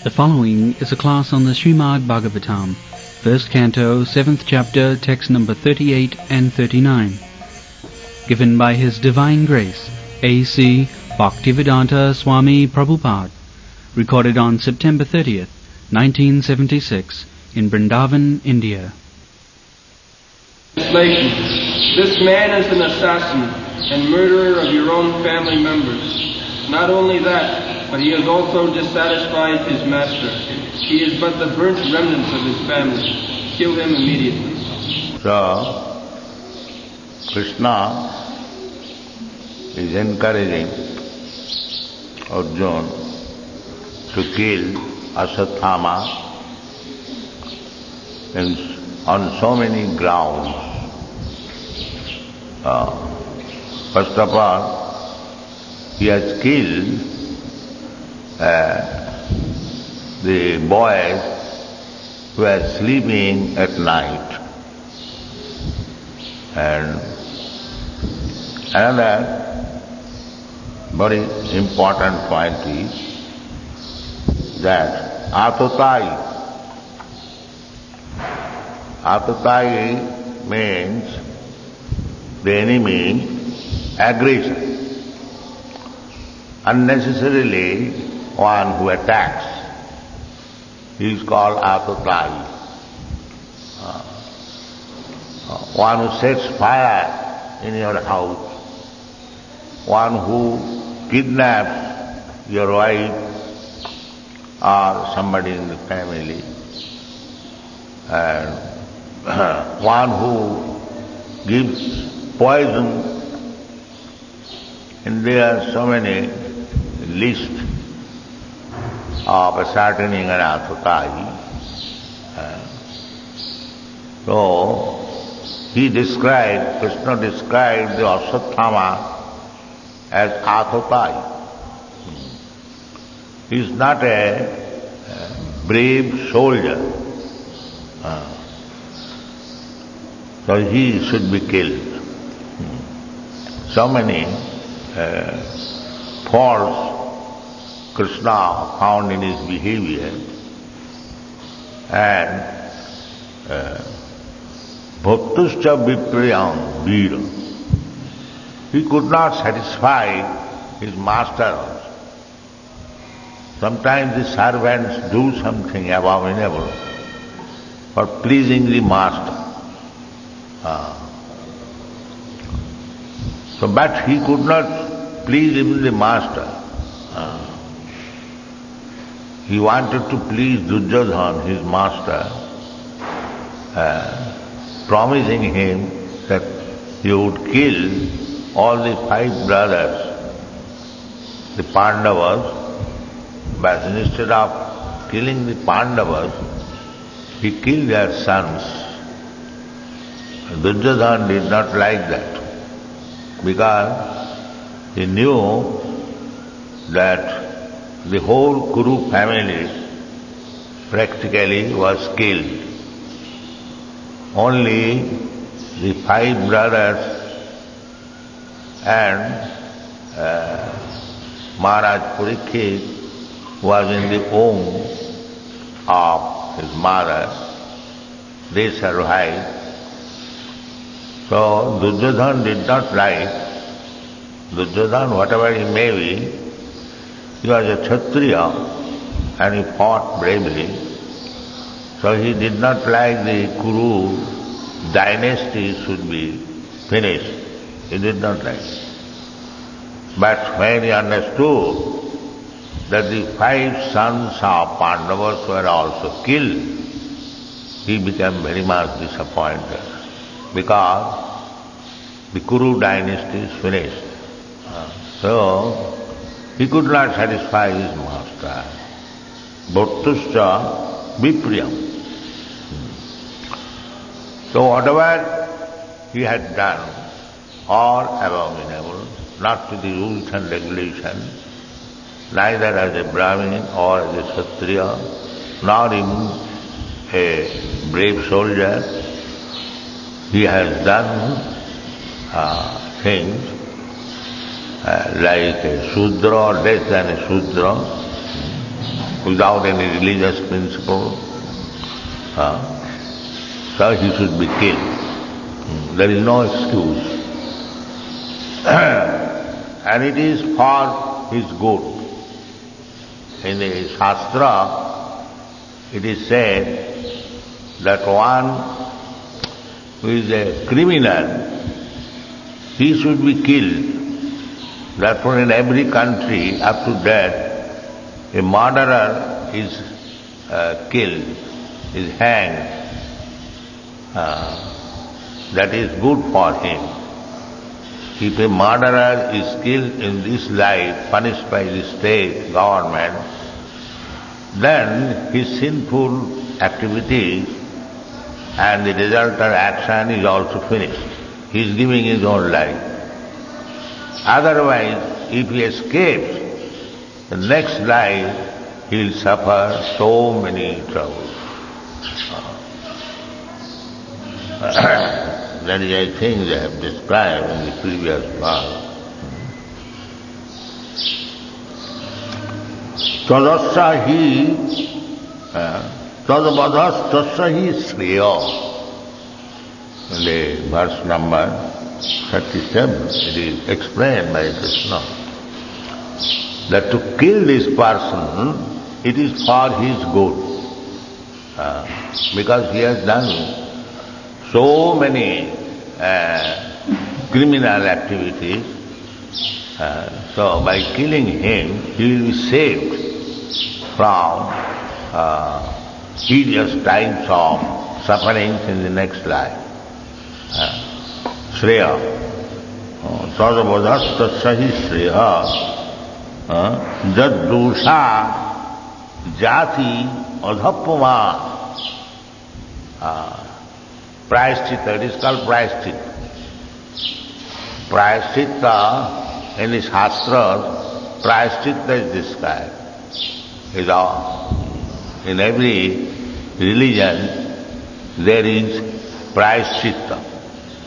The following is a class on the Srimad Bhagavatam, first canto, 7th chapter, text number 38 and 39, given by His Divine Grace, A.C. Bhaktivedanta Swami Prabhupada, recorded on September 30th, 1976, in Vrindavan, India. Translation. This man is an assassin and murderer of your own family members. Not only that, but he has also dissatisfied his master. He is but the burnt remnants of his family. Kill him immediately. So, Krishna is encouraging Arjuna to kill Aswathama on so many grounds. First of all, he has killed the boys who are sleeping at night. And another very important point is that Atutai means the enemy aggression. Unnecessarily one who attacks, he is called Atutai. One who sets fire in your house, one who kidnaps your wife or somebody in the family, and one who gives poison, and there are so many lists of ascertaining an Atutai. So, Krishna described the Aswathama as Atutai. He is not a brave soldier. So he should be killed. So many faults Krishna found in his behavior, and bhaktuscha vipriyam veera. He could not satisfy his master. Sometimes the servants do something abominable for pleasing the master. But he could not please even the master. He wanted to please Duryodhana, his master, promising him that he would kill all the 5 brothers, the Pandavas, but instead of killing the Pandavas, he killed their sons. Duryodhana did not like that, because he knew that the whole Kuru family practically was killed. Only the 5 brothers and Maharaj Parikshit was in the womb of his mother. They survived. So Duryodhana did not like. Duryodhana, whatever he may be, he was a Kshatriya and he fought bravely. So he did not like the Kuru dynasty should be finished. He did not like. But when he understood that the 5 sons of Pandavas were also killed, he became very much disappointed, because the Kuru dynasty is finished. So he could not satisfy his master. Bhaktuscha vipriyam. So whatever he had done, all abominable, not to the rules and regulations, neither as a Brahmin or as a Kshatriya, nor even a brave soldier. He has done things like a Shudra or less than a Shudra, without any religious principle, so he should be killed. There is no excuse. And it is for his good. In the Shastra, it is said that one who is a criminal, he should be killed. Therefore in every country, up to death, a murderer is killed, is hanged. That is good for him. If a murderer is killed in this life, punished by the state, government, then his sinful activity and the resultant action is also finished. He is giving his own life. Otherwise, if he escapes, the next life he will suffer so many troubles. That is, I think, they have described in the previous verse. Tadasya hi tadavadhastasya hi sriya. In the verse number 37, it is explained by Krishna that to kill this person, it is for his good. Because he has done so many criminal activities, so by killing him, he will be saved from hideous types of sufferings in the next life. Shreya. Tadavadhastasya hi shreya. Jaddusha jati adhappama. Prayaschitta, it is called prayaschitta. Prayaschitta in the Shastras, prayaschitta is described. In every religion there is prayaschitta,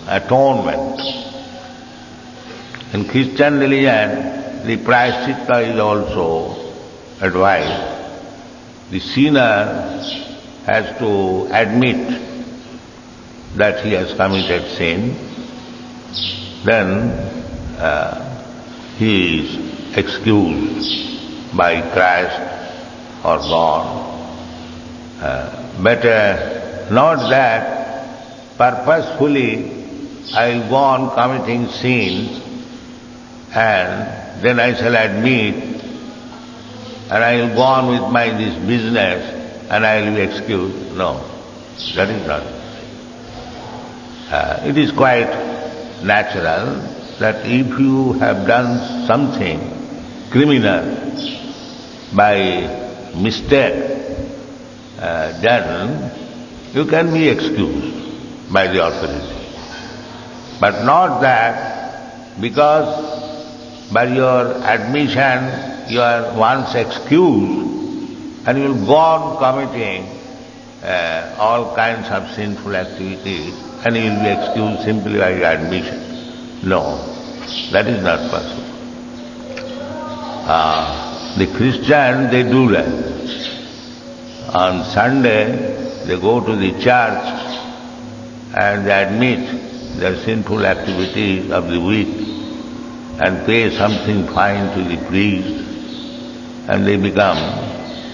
atonement. In Christian religion, the prayaschitta is also advised. The sinner has to admit that he has committed sin, then he is excused by Christ or God. But not that purposefully I will go on committing sins and then I shall admit and I will go on with this business and I will be excused. No, that is not. It is quite natural that if you have done something criminal by mistake, then you can be excused by the authority. But not that because by your admission you are once excused and you will go on committing all kinds of sinful activities and you will be excused simply by your admission. No, that is not possible. The Christians, they do that. On Sunday, they go to the church and they admit their sinful activities of the week and pay something fine to the priest and they become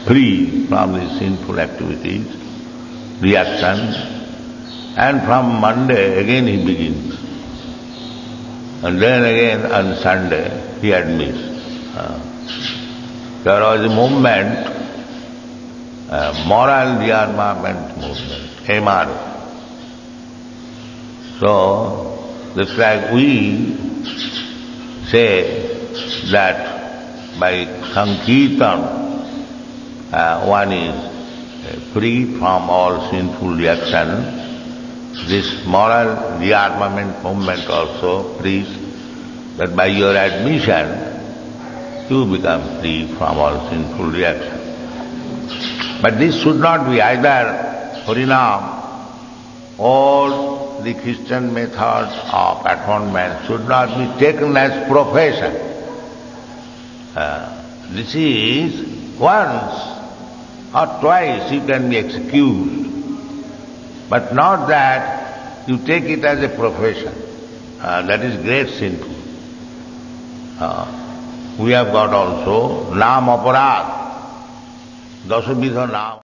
free from the sinful activities, reactions. And from Monday again he begins. And then again on Sunday he admits. There was a movement, moral rearmament movement, MR. So, that's like we say that by Sankirtan one is free from all sinful reaction. This moral rearmament movement also preaches that by your admission you become free from all sinful reaction. But this should not be either Harinam or the Christian methods of atonement should not be taken as profession. This is once or twice you can be excused, but not that you take it as a profession. That is great sinful. We have got also Nam Aparad, Dasavidha Nam.